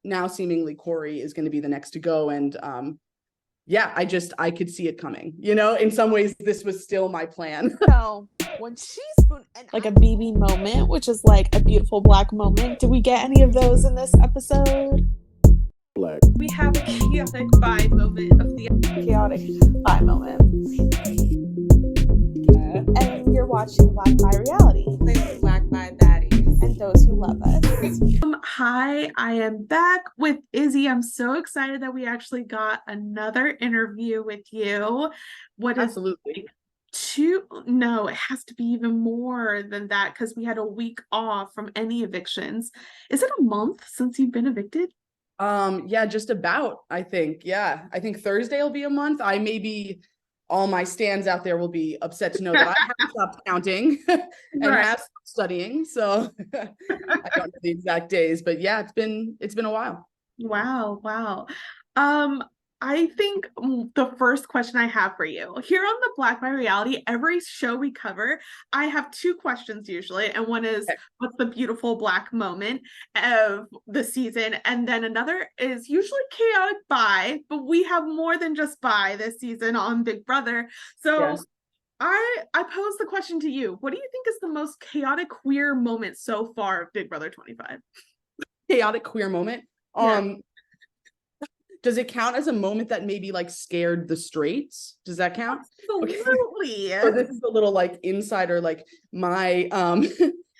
now seemingly Cory is going to be the next to go. And yeah, I could see it coming. You know, in some ways, this was still my plan. So when she's like a BB moment, which is like a beautiful black moment. Did we get any of those in this episode? Black. We have a chaotic bi moment of the Chaotic bi moment. And you're watching Black Bi Reality. Black Bi Baddies. And those who love us. Hi, I am back with Izzy. I'm so excited that we actually got another interview with you. What is Absolutely. No, it has to be even more than that because we had a week off from any evictions. Is it a month since you've been evicted? Yeah, just about, I think. Yeah, I think Thursday will be a month. All my stands out there will be upset to know that I have stopped counting and have stopped studying. So I don't know the exact days, but yeah, it's been a while. Wow. I think the first question I have for you here on the Black Bi Reality, every show we cover, I have two questions usually, and one is what's the beautiful black moment of the season, and then another is usually chaotic bi, but we have more than just bi this season on Big Brother. So yes. I pose the question to you: what do you think is the most chaotic queer moment so far of Big Brother 25? Chaotic queer moment. Yeah. Does it count as a moment that maybe like scared the straights? Does that count? Absolutely. Okay. So this is a little like insider, like my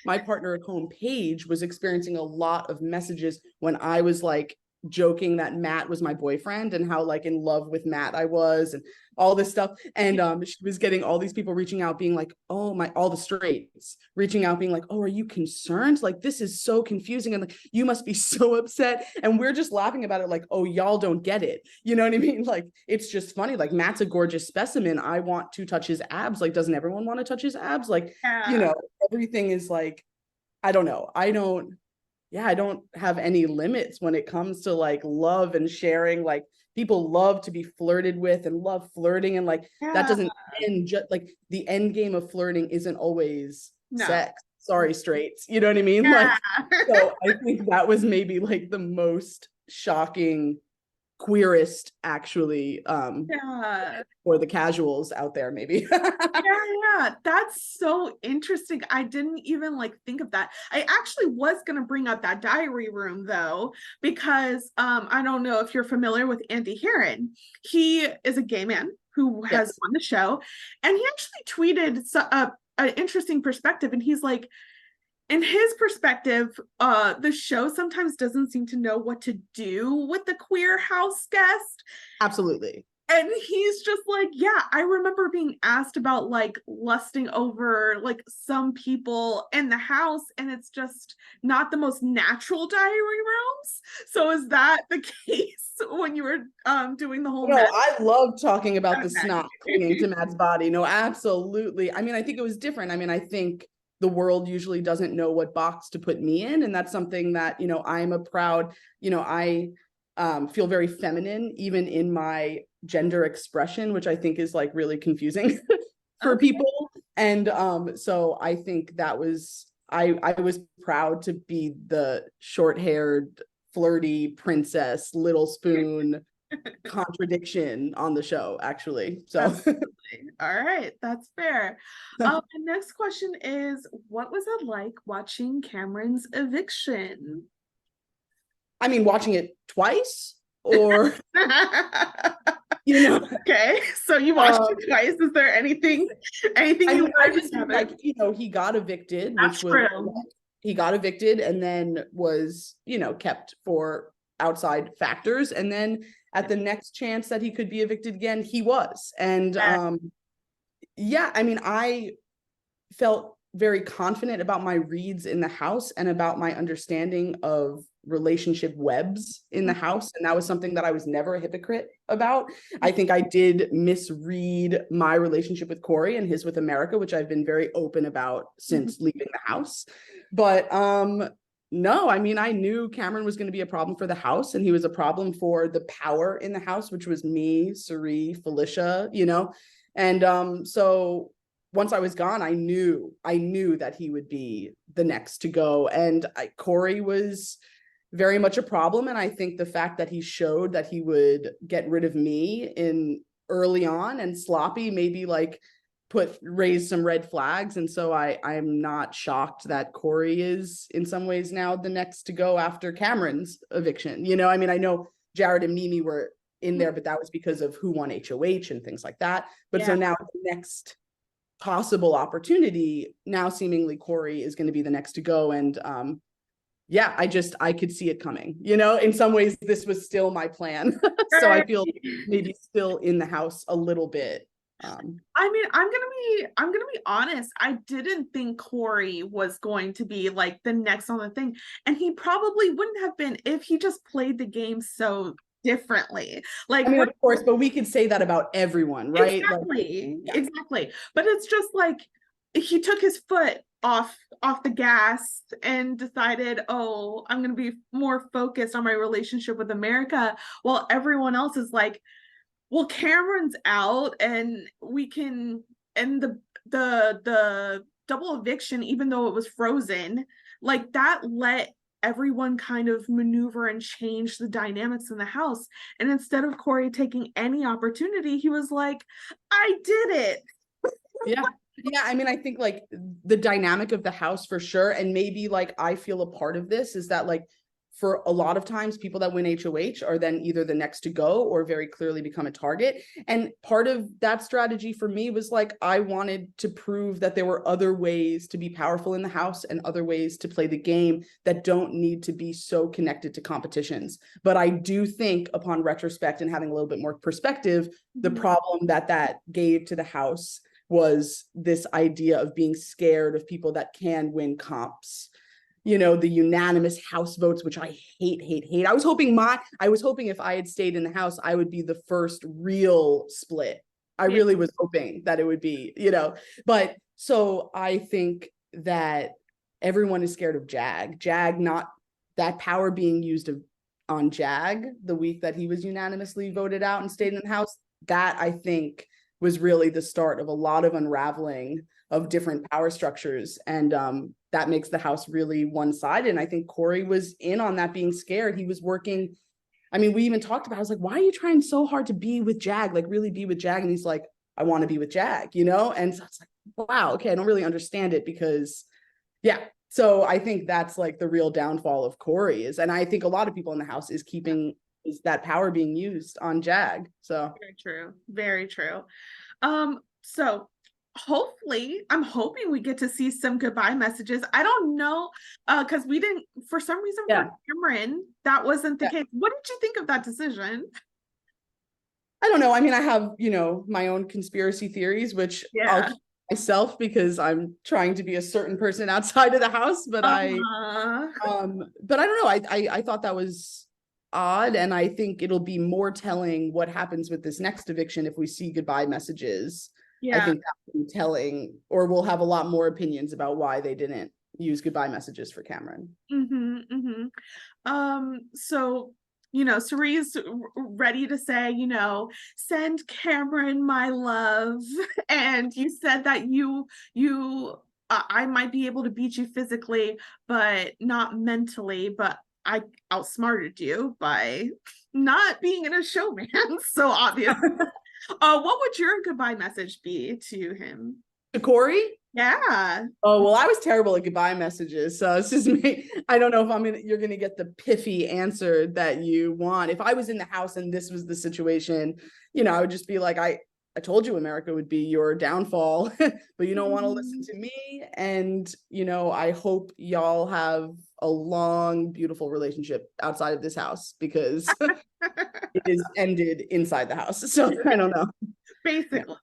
my partner at home, Paige, was experiencing a lot of messages when I was like joking that Matt was my boyfriend and how like in love with Matt I was and all this stuff. And she was getting all these people reaching out being like, oh all the straights reaching out being like, oh, are you concerned? Like, this is so confusing. And like, you must be so upset. And we're just laughing about it like, oh, y'all don't get it. You know what I mean? Like, it's just funny. Like, Matt's a gorgeous specimen. I want to touch his abs. Like, doesn't everyone want to touch his abs? Like, you know, everything is like, I don't know. I don't have any limits when it comes to like love and sharing. Like, people love to be flirted with and love flirting, and like that doesn't end. Just like the end game of flirting isn't always sex. Sorry, straights. You know what I mean? Like, so I think that was maybe like the most shocking, queerest actually for the casuals out there maybe. yeah, that's so interesting. I didn't even like think of that. I actually was gonna bring up that diary room though, because I don't know if you're familiar with Andy Heron. He is a gay man who has won the show, and he actually tweeted an interesting perspective, and he's like, in his perspective, the show sometimes doesn't seem to know what to do with the queer house guest. Absolutely. And he's just like, yeah, I remember being asked about like lusting over like some people in the house, and it's just not the most natural diary rooms. So is that the case when you were doing the whole? No, I love talking about the snot clinging to Matt's body. No, absolutely. I mean, I think it was different. I mean, I think the world usually doesn't know what box to put me in, and that's something that, you know, I'm a proud, you know, I feel very feminine even in my gender expression, which I think is like really confusing for people. And so I think that was, I was proud to be the short-haired, flirty princess, little spoon contradiction on the show, actually. So all right, that's fair. The next question is, what was it like watching Cameron's eviction? I mean, watching it twice, or you know. Okay, so you watched it twice. Is there anything I just think, like, you know, he got evicted, That's which was he got evicted and then was, you know, kept for outside factors, and then at the next chance that he could be evicted again, he was. And yeah, I mean, I felt very confident about my reads in the house and about my understanding of relationship webs in the house, and that was something that I was never a hypocrite about. I think I did misread my relationship with Cory and his with America, which I've been very open about since leaving the house. But no, I mean, I knew Cameron was going to be a problem for the house, and he was a problem for the power in the house, which was me, Cirie, Felicia, you know. And so once I was gone, I knew that he would be the next to go. And Cory was, very much a problem. And I think the fact that he showed that he would get rid of me in early on and sloppy, maybe like raise some red flags. And so I'm not shocked that Cory is in some ways now the next to go after Cameron's eviction. You know, I mean, I know Jared and Mimi were in there, but that was because of who won HOH and things like that. But so now the next possible opportunity, now seemingly Cory is going to be the next to go. And yeah, I could see it coming, you know. In some ways this was still my plan. So I feel maybe still in the house a little bit. I mean, I'm gonna be honest. I didn't think Cory was going to be like the next on the thing, and he probably wouldn't have been if he just played the game so differently. Like, I mean, of course, but we could say that about everyone, right? Exactly, exactly. But it's just like he took his foot off the gas and decided, oh, I'm gonna be more focused on my relationship with America, while everyone else is like, well, Cameron's out and we can end the double eviction, even though it was frozen, like that let everyone kind of maneuver and change the dynamics in the house. And instead of Cory taking any opportunity, he was like, I did it. Yeah. Yeah. I mean, I think like the dynamic of the house for sure. And maybe like I feel a part of this is that like for a lot of times people that win HOH are then either the next to go or very clearly become a target. And part of that strategy for me was like, I wanted to prove that there were other ways to be powerful in the house and other ways to play the game that don't need to be so connected to competitions. But I do think upon retrospect and having a little bit more perspective, the problem that gave to the house was this idea of being scared of people that can win comps. You know, the unanimous house votes, which I hate. I was hoping if I had stayed in the house, I would be the first real split. I really was hoping that it would be, you know, but so I think that everyone is scared of Jag, not that power being used on Jag the week that he was unanimously voted out and stayed in the house. That I think was really the start of a lot of unraveling of different power structures. And that makes the house really one-sided. And I think Cory was in on that, being scared. He was working. I mean, we even talked about, I was like, why are you trying so hard to be with Jag, like really be with Jag? And he's like, I want to be with Jag, you know? And so it's like, wow, okay, I don't really understand it because, yeah. So I think that's like the real downfall of Cory is, and I think a lot of people in the house is that power being used on Jag. So very true. Very true. So hopefully, I'm hoping we get to see some goodbye messages. I don't know, because we didn't, for some reason, for Cameron, that wasn't the case. What did you think of that decision? I don't know. I mean, I have, you know, my own conspiracy theories, which I'll keep myself because I'm trying to be a certain person outside of the house. But but I don't know. I thought that was odd, and I think it'll be more telling what happens with this next eviction if we see goodbye messages. I think that will be telling, or we'll have a lot more opinions about why they didn't use goodbye messages for Cameron. So, you know, Cerie's ready to say, you know, send Cameron my love. And you said that I might be able to beat you physically, but not mentally, but I outsmarted you by not being in a showman. So obvious. What would your goodbye message be to him? To Cory? Yeah. Oh, well, I was terrible at goodbye messages. So it's just me. I don't know if you're going to get the piffy answer that you want. If I was in the house and this was the situation, you know, I would just be like, I told you America would be your downfall, but you don't want to listen to me. And, you know, I hope y'all have a long, beautiful relationship outside of this house because it is ended inside the house. So I don't know. Basically.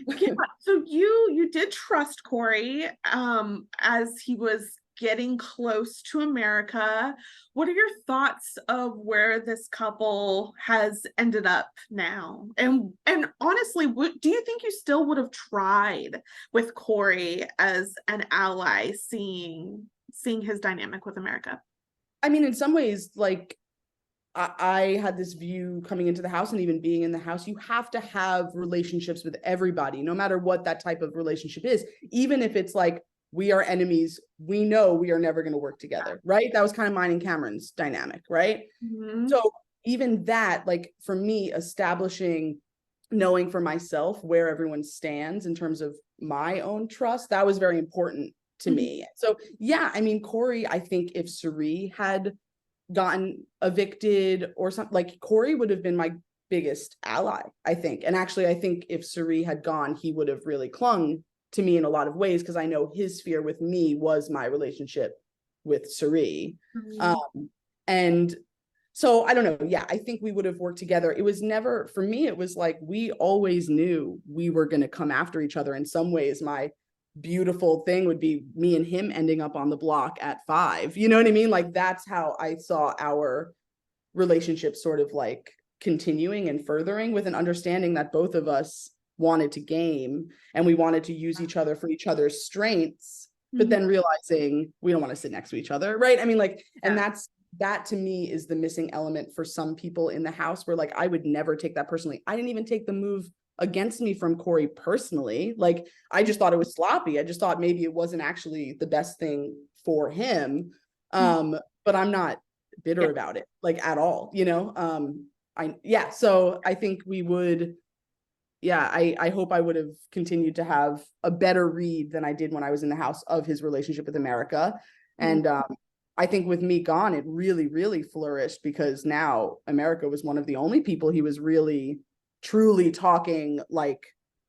Yeah. So you did trust Cory as he was getting close to America. What are your thoughts of where this couple has ended up now? And honestly, do you think you still would have tried with Cory as an ally, seeing his dynamic with America? I mean, in some ways, like I had this view coming into the house and even being in the house, you have to have relationships with everybody, no matter what that type of relationship is, even if it's like we are enemies. We know we are never going to work together, right? That was kind of mine and Cameron's dynamic, right? Mhm. So even that, like for me, establishing, knowing for myself where everyone stands in terms of my own trust, that was very important to me. So yeah, I mean, Cory, I think if Cirie had gotten evicted or something, like Cory would have been my biggest ally, I think. And actually, I think if Cirie had gone, he would have really clung to me in a lot of ways, because I know his fear with me was my relationship with Cirie. And so I don't know. Yeah, I think we would have worked together. It was never, for me, it was like we always knew we were going to come after each other. In some ways, my beautiful thing would be me and him ending up on the block at 5. You know what I mean? Like that's how I saw our relationship sort of like continuing and furthering, with an understanding that both of us wanted to game and we wanted to use each other for each other's strengths, but then realizing we don't want to sit next to each other, right? I mean, like, and that to me is the missing element for some people in the house, where like I would never take that personally. I didn't even take the move against me from Cory personally. Like I just thought it was sloppy. I just thought maybe it wasn't actually the best thing for him. But I'm not bitter about it, like at all, you know? So I think we would, I hope I would have continued to have a better read than I did when I was in the house of his relationship with America. And I think with me gone, it really, really flourished, because now America was one of the only people he was really, truly talking like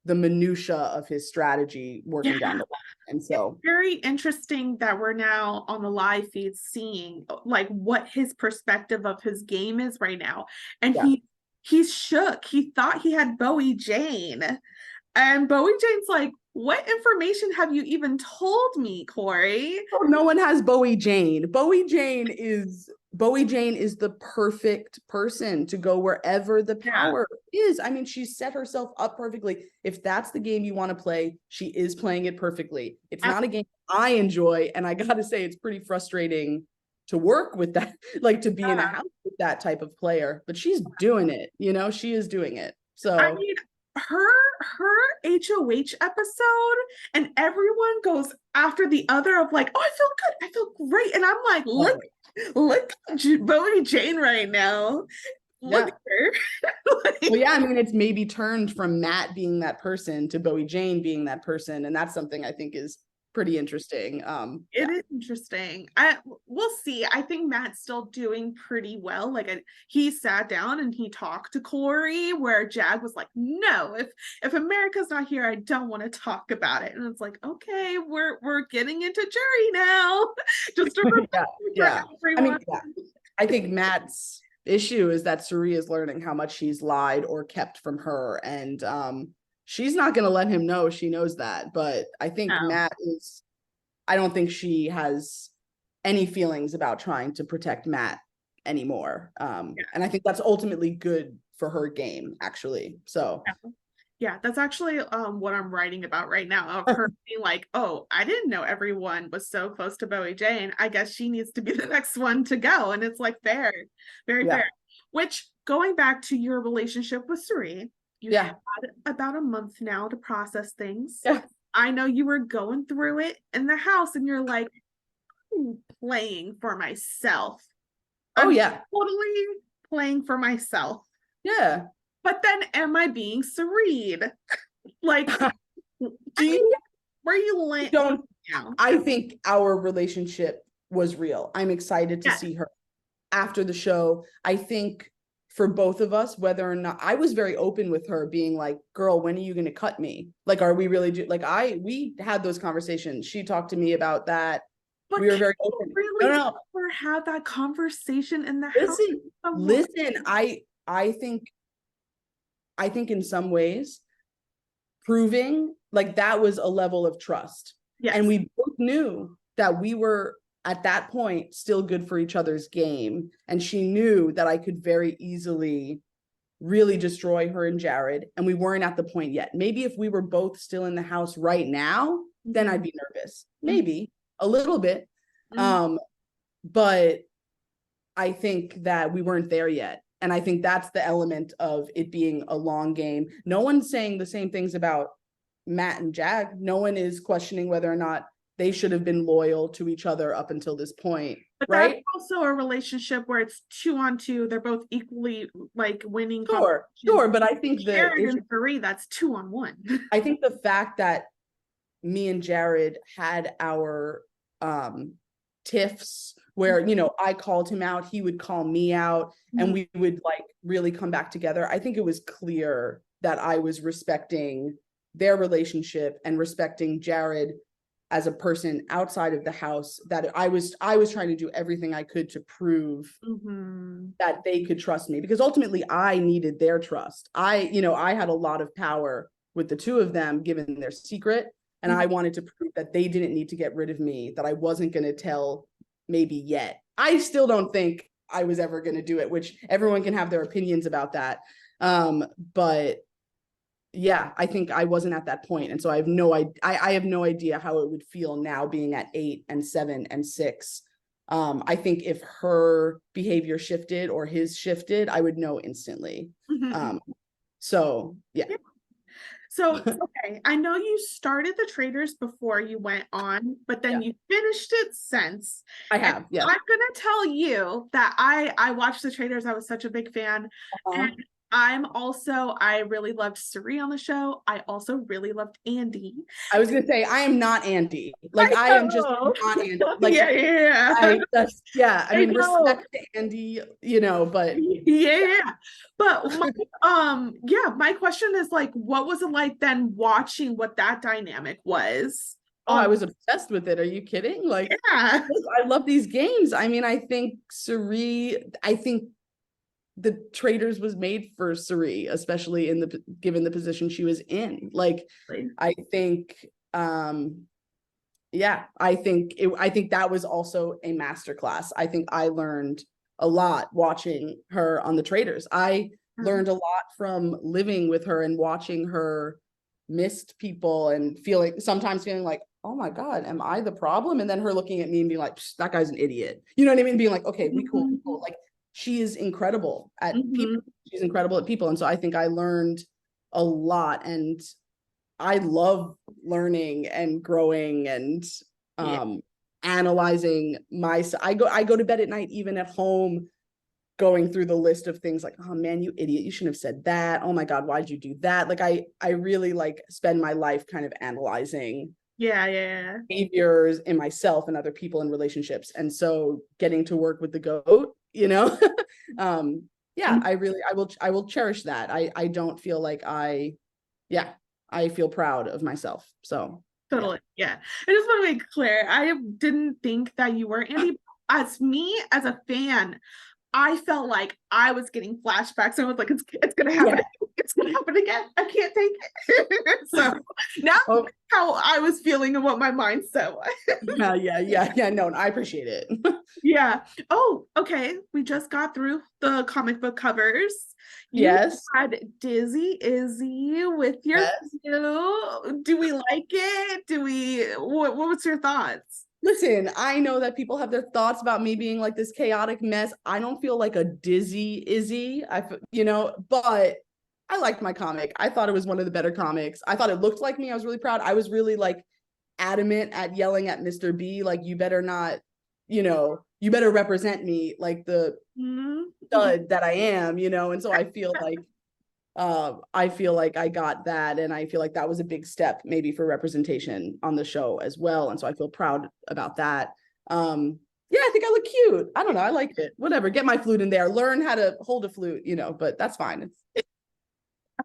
the minutia of his strategy working down the line. And so it's very interesting that we're now on the live feed seeing like what his perspective of his game is right now. And he's shook. He thought he had Bowie Jane. And Bowie Jane's like, what information have you even told me, Cory? Oh, no one has Bowie Jane. Bowie Jane is the perfect person to go wherever the power is. I mean, she set herself up perfectly. If that's the game you want to play, she is playing it perfectly. It's not a game I enjoy, and I gotta say, it's pretty frustrating to work with that, like to be in a house with that type of player. But she's doing it, you know, she is doing it. So I mean, her HOH episode, and everyone goes after the other of like, oh, I feel good, I feel great, and I'm like, look at Bowie Jane right now. Look at her. Well, yeah, I mean, it's maybe turned from Matt being that person to Bowie Jane being that person, and that's something I think is pretty interesting. It is interesting. We'll see. I think Matt's still doing pretty well. Like he sat down and he talked to Cory, where Jag was like, no, if America's not here, I don't want to talk about it. And it's like, okay, we're getting into jury now. Just to yeah. I mean, I think Matt's issue is that Cirie is learning how much he's lied or kept from her, and she's not going to let him know she knows that. But I think Matt is, I don't think she has any feelings about trying to protect Matt anymore. And I think that's ultimately good for her game, actually. So that's actually what I'm writing about right now, of her being like, oh, I didn't know everyone was so close to Bowie Jane. I guess she needs to be the next one to go. And it's like fair, very fair. Which, going back to your relationship with Cirie, you had about a month now to process things. I know you were going through it in the house and you're like, I'm playing for myself. I'm totally playing for myself. Yeah. But then am I being Cirie? Like, where you land? I think our relationship was real. I'm excited to see her after the show. I think for both of us, whether or not, I was very open with her, being like, girl, when are you going to cut me? Like, are we really we had those conversations. She talked to me about that. But we were very open. Really never had that conversation in the house. Listen, I think in some ways proving like that was a level of trust. And we both knew that we were at that point still good for each other's game, and she knew that I could very easily really destroy her and Jared, and we weren't at the point yet. Maybe if we were both still in the house right now, then I'd be nervous, maybe a little bit. But I think that we weren't there yet, and I think that's the element of it being a long game. No one's saying the same things about Matt and Jag. No one is questioning whether or not they should have been loyal to each other up until this point. But right? that's also a relationship where it's 2-on-2. They're both equally like winning. Sure. But I think Jared and Cirie, that's 2-on-1. I think the fact that me and Jared had our tiffs where, you know, I called him out, he would call me out, and we would like really come back together. I think it was clear that I was respecting their relationship and respecting Jared as a person outside of the house, that I was trying to do everything I could to prove that they could trust me, because ultimately I needed their trust. I had a lot of power with the two of them given their secret, and I wanted to prove that they didn't need to get rid of me, that I wasn't going to tell maybe yet. I still don't think I was ever going to do it, which everyone can have their opinions about that. But yeah, I think I wasn't at that point. And so I have no idea how it would feel now being at 8 and 7 and 6. I think if her behavior shifted or his shifted, I would know instantly. So yeah. So, okay, I know you started the Traitors before you went on, but then you finished it since. I have, yeah. I'm gonna tell you that I watched the Traitors. I was such a big fan. And I really loved Cirie on the show. I also really loved Andy. I was gonna say, I am not Andy. Like, I am just not Andy. Like, I mean, respect to Andy, you know, but but my question is like, what was it like then watching what that dynamic was? I was obsessed with it. Are you kidding? Like, I love these games. I mean, I think the Traitors was made for Cirie, especially given the position she was in. Like, I think, I think that was also a masterclass. I think I learned a lot watching her on the Traitors. I learned a lot from living with her and watching her missed people and sometimes feeling like, oh my God, am I the problem? And then her looking at me and being like, that guy's an idiot. You know what I mean? Being like, okay, we cool. Like, she is incredible at people. She's incredible at people. And so I think I learned a lot, and I love learning and growing and analyzing myself. I go to bed at night, even at home, going through the list of things like, oh man, you idiot, you shouldn't have said that. Oh my God, why'd you do that? Like, I really like spend my life kind of analyzing behaviors in myself and other people in relationships. And so getting to work with the GOAT, you know, I will cherish that. I don't feel like I feel proud of myself. So totally. I just want to make clear, I didn't think that you were Andy. As a fan, I felt like I was getting flashbacks, and I was like, it's gonna happen. It's gonna happen again. I can't take it. So now how I was feeling and what my mindset was. No, I appreciate it. Oh, okay. We just got through the comic book covers. You had Dizzy Izzy with your view. Do we like it? What was your thoughts? Listen, I know that people have their thoughts about me being like this chaotic mess. I don't feel like a dizzy Izzy, but I liked my comic. I thought it was one of the better comics. I thought it looked like me. I was really proud. I was really like adamant at yelling at Mr. B, like, you better not, you better represent me like the stud that I am, and so I feel like I got that, and I feel like that was a big step maybe for representation on the show as well, and so I feel proud about that. I think I look cute. I don't know, I liked it. Whatever, get my flute in there, learn how to hold a flute, but that's fine.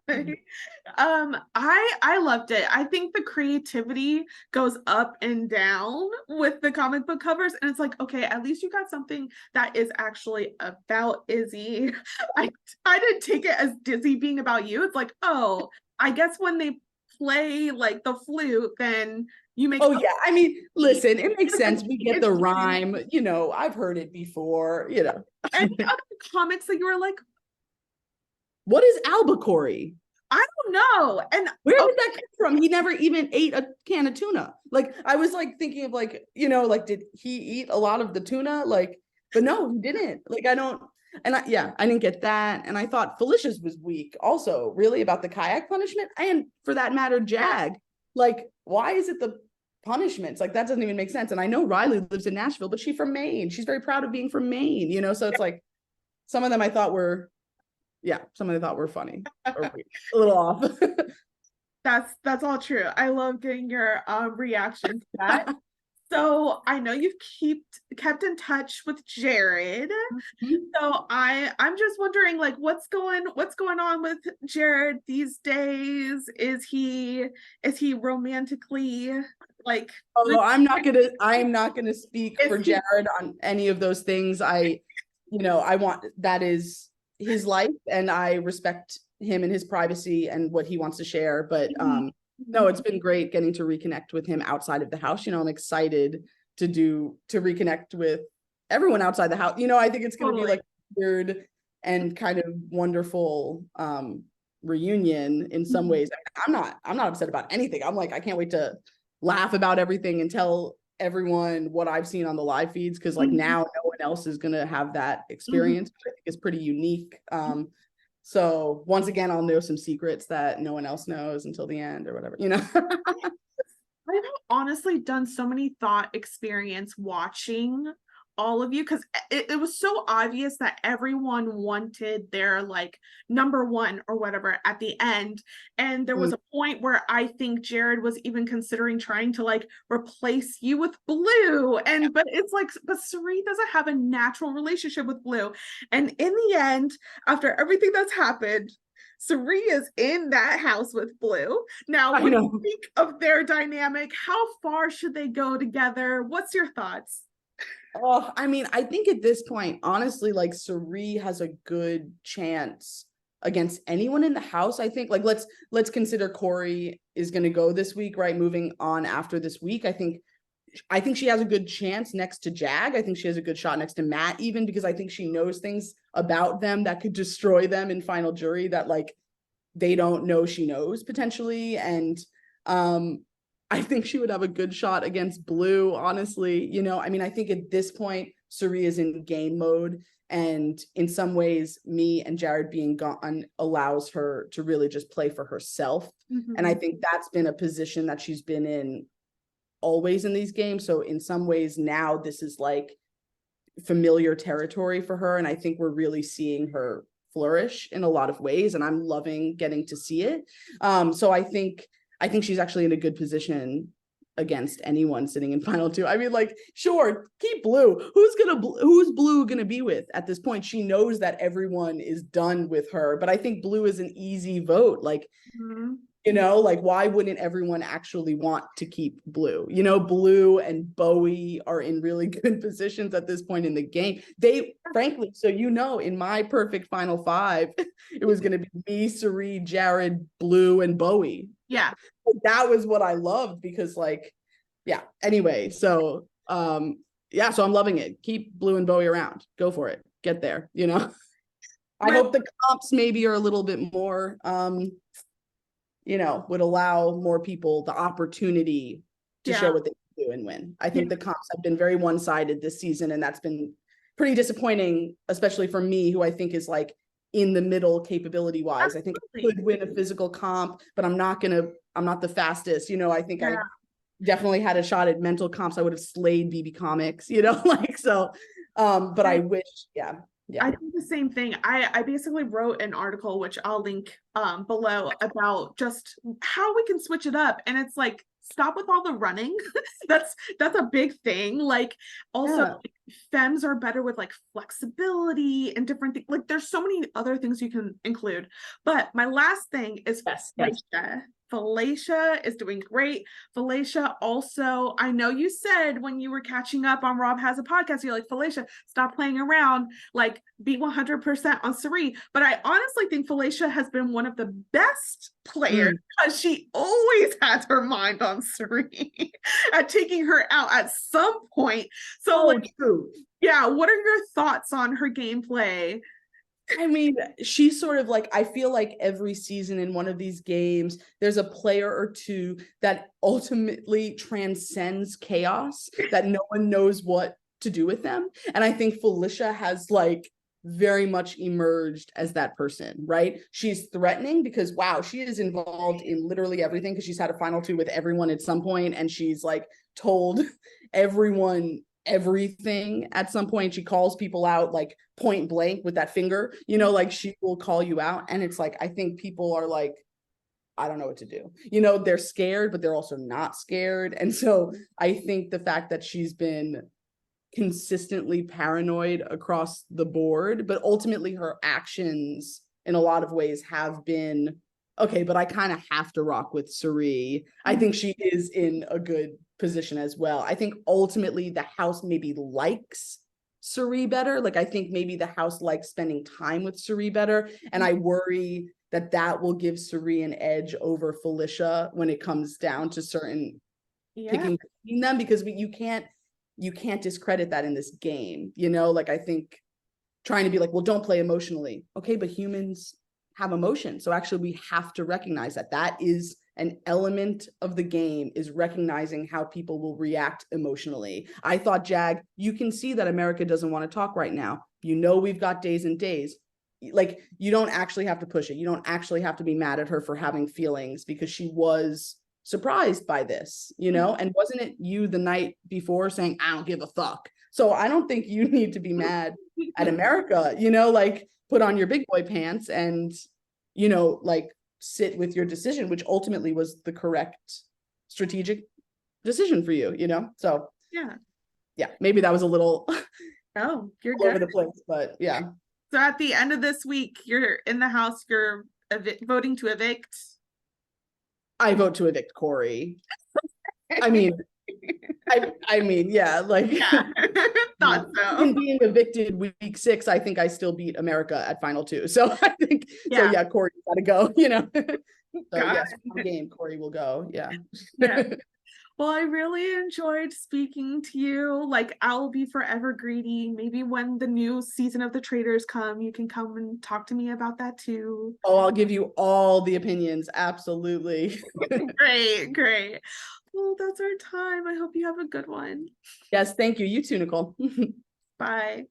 I loved it. I think the creativity goes up and down with the comic book covers, and it's like, okay, at least you got something that is actually about Izzy. I didn't take it as Dizzy being about you. It's like, oh, I guess when they play like the flute, then you make I mean, listen, it makes sense. We get the rhyme, I've heard it before, Any other comics that you were like, what is albacore? I don't know. And where did that come from? He never even ate a can of tuna. Like, I was like thinking of like, like, did he eat a lot of the tuna? Like, but no, he didn't. Like, I didn't get that. And I thought Felicia's was weak also, really, about the kayak punishment. And for that matter, Jag. Like, why is it the punishments. Like that doesn't even make sense. And I know Riley lives in Nashville, but she's from Maine. She's very proud of being from Maine, you know? So it's like, some of them I thought were, some of them I thought were funny or a little off. That's all true. I love getting your reaction to that. So I know you've kept in touch with Jared. So I'm just wondering, like, what's going on with Jared these days? Is he romantically like? Oh, I'm not gonna speak for Jared on any of those things. That is his life, and I respect him and his privacy and what he wants to share. But no, it's been great getting to reconnect with him outside of the house. I'm excited to reconnect with everyone outside the house. I think it's going to be like weird and kind of wonderful reunion in some ways. I'm not upset about anything. I'm like, I can't wait to laugh about everything and tell everyone what I've seen on the live feeds, because like now no one else is going to have that experience, which I think is pretty unique. So once again, I'll know some secrets that no one else knows until the end or whatever, I've honestly done so many thought experience watching all of you, because it was so obvious that everyone wanted their like number one or whatever at the end. And there was a point where I think Jared was even considering trying to like replace you with Blue. But it's like, but Cirie doesn't have a natural relationship with Blue. And in the end, after everything that's happened, Cirie is in that house with Blue. Now, what do you think of their dynamic? How far should they go together? What's your thoughts? Oh, I mean, I think at this point, honestly, like Cirie has a good chance against anyone in the house. I think, like, let's consider Cory is going to go this week, right? Moving on after this week, I think she has a good chance next to Jag. I think she has a good shot next to Matt, even because I think she knows things about them that could destroy them in final jury that like they don't know she knows potentially. And I think she would have a good shot against Blue, honestly. I mean, I think at this point, Cirie is in game mode. And in some ways, me and Jared being gone allows her to really just play for herself. And I think that's been a position that she's been in always in these games. So in some ways now, this is like familiar territory for her. And I think we're really seeing her flourish in a lot of ways. And I'm loving getting to see it. So I think she's actually in a good position against anyone sitting in final two. I mean, like, sure, keep Blue. Who's Blue gonna be with at this point? She knows that everyone is done with her, but I think Blue is an easy vote. Like, like, why wouldn't everyone actually want to keep Blue? Blue and Bowie are in really good positions at this point in the game. They, frankly, so in my perfect final five, it was going to be me, Cirie, Jared, Blue, and Bowie. Yeah. That was what I loved because, like, anyway, so, so I'm loving it. Keep Blue and Bowie around. Go for it. Get there, I hope the comps maybe are a little bit more, would allow more people the opportunity to show what they can do and win. I think the comps have been very one-sided this season, and that's been pretty disappointing, especially for me, who I think is like in the middle capability-wise. I think I could win a physical comp, but I'm not the fastest. I think I definitely had a shot at mental comps. I would have slayed BB Comics, but I wish, I think the same thing. I basically wrote an article, which I'll link below, about just how we can switch it up. And it's like, stop with all the running. that's a big thing. Like, also femmes are better with like flexibility and different things. Like, there's so many other things you can include. But my last thing is Felicia. Felicia is doing great. Felicia also, I know you said when you were catching up on Rob Has a Podcast, you're like, Felicia, stop playing around, like be 100% on Cirie. But I honestly think Felicia has been one of the best players because she always has her mind on Cirie at taking her out at some point. So true. Yeah, what are your thoughts on her gameplay? I mean, she's sort of like, I feel like every season in one of these games, there's a player or two that ultimately transcends chaos, that no one knows what to do with them. And I think Felicia has like very much emerged as that person, right? She's threatening because, wow, she is involved in literally everything because she's had a final two with everyone at some point, and she's like told everyone everything at some point. She calls people out like point blank with that finger, you know, like she will call you out. And it's like, I think people are like, I don't know what to do. You know, they're scared, but they're also not scared. And so I think the fact that she's been consistently paranoid across the board, but ultimately her actions in a lot of ways have been okay, but I kind of have to rock with Suri. I think she is in a good position as well. I think ultimately the house maybe likes Suri better. Like I think maybe the house likes spending time with Suri better. And I worry that that will give Suri an edge over Felicia when it comes down to certain picking between them, because you can't discredit that in this game, you know. Like I think trying to be like, well, don't play emotionally, okay, but humans have emotion, so actually we have to recognize that that is an element of the game, is recognizing how people will react emotionally. I thought, Jag, you can see that America doesn't want to talk right now, you know, we've got days and days, like you don't actually have to push it, you don't actually have to be mad at her for having feelings, because she was surprised by this, you know. And wasn't it you the night before saying, I don't give a fuck? So I don't think you need to be mad at America, you know, like put on your big boy pants and, you know, like sit with your decision, which ultimately was the correct strategic decision for you, you know. So yeah, maybe that was a little you're all good over the place, but yeah. So at the end of this week, you're in the house, you're voting to evict. I vote to evict Cory. I mean, I mean, yeah, like thought so. Even being evicted week 6, I think I still beat America at final 2. So I think so. Yeah, Cory's got to go. You know. So yes, one game Cory will go. Yeah. Well, I really enjoyed speaking to you. Like, I'll be forever greedy. Maybe when the new season of The Traitors come, you can come and talk to me about that too. Oh, I'll give you all the opinions. Absolutely. Great. Well, that's our time. I hope you have a good one. Yes, thank you. You too, Nicole. Bye.